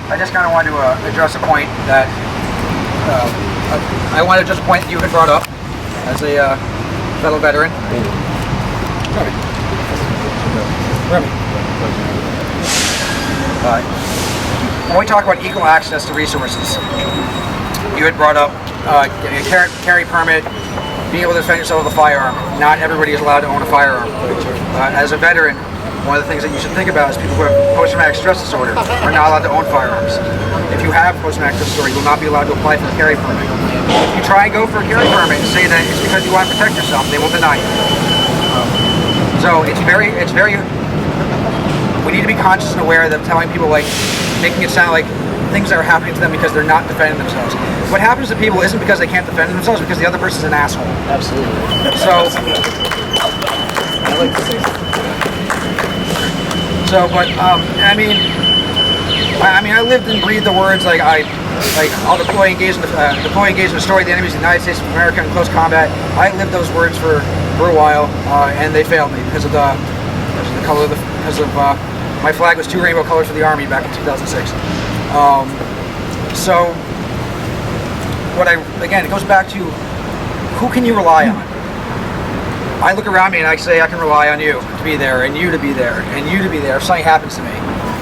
I just kind of wanted to address a point that I wanted to address a point that you had brought up as a fellow veteran. Remy. When we talk about equal access to resources, you had brought up getting a carry permit, being able to defend yourself with a firearm. Not everybody is allowed to own a firearm. As a veteran, one of the things that you should think about is people who have post-traumatic stress disorder are not allowed to own firearms. If you have post-traumatic stress disorder, you will not be allowed to apply for a carry permit. If you try and go for a carry permit and say that it's because you want to protect yourself, they will deny you. So it's very, we need to be conscious and aware that telling people, like, making it sound like things that are happening to them because they're not defending themselves. What happens to people isn't because they can't defend themselves, because the other person's an asshole. Absolutely. So, I like to say something. but I mean, I lived and breathed the words I'll deploy, engage in destroy the enemies of the United States of America in close combat. I lived those words for a while, and they failed me because of the color because of my flag was 2 rainbow colors for the Army back in 2006. So, again, it goes back to who can you rely on? I look around me and I say I can rely on you to be there, and you to be there, and you to be there if something happens to me.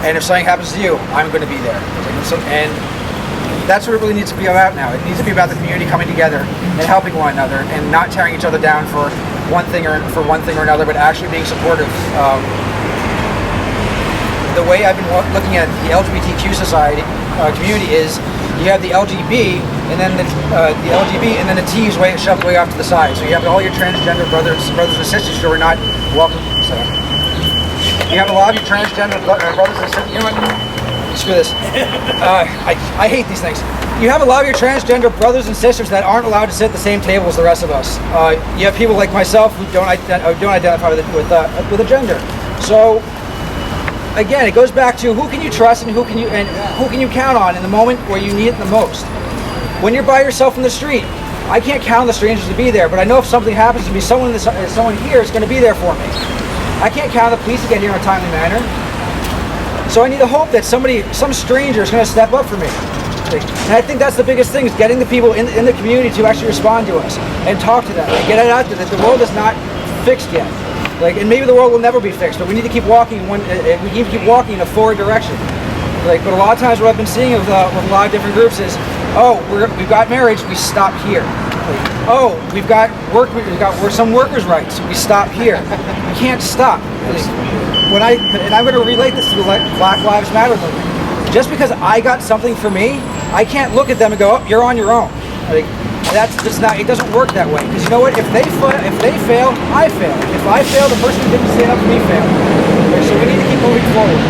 And if something happens to you, I'm going to be there. And that's what it really needs to be about now. It needs to be about the community coming together and helping one another, and not tearing each other down for one thing or another, but actually being supportive. The way I've been looking at the LGBTQ society community is you have the LGB, and then the LGB, and then the T is shoved way off to the side. So you have all your transgender brothers and sisters who are not welcome. So you have a lot of your transgender brothers and sisters. You know what? Screw this. I hate these things. You have a lot of your transgender brothers and sisters that aren't allowed to sit at the same table as the rest of us. You have people like myself who don't identify with a gender. So again, it goes back to who can you trust and who can you count on in the moment where you need it the most. When you're by yourself in the street, I can't count on the strangers to be there, but I know if something happens to me, someone here is going to be there for me. I can't count on the police to get here in a timely manner. So I need to hope that some stranger is going to step up for me. And I think that's the biggest thing, is getting the people in the community to actually respond to us and talk to them and get it out there that the world is not fixed yet. And maybe the world will never be fixed, but we need to keep walking in a forward direction. But a lot of times what I've been seeing with a lot of different groups is, we've got marriage, we stop here. We've got some workers' rights, we stop here. We can't stop. And I'm going to relate this to the Black Lives Matter movement. Just because I got something for me, I can't look at them and go, you're on your own. That's just not. It doesn't work that way. Because you know what? If they fail, I fail. If I fail, the person who didn't stand up for me failed. So we need to keep moving forward.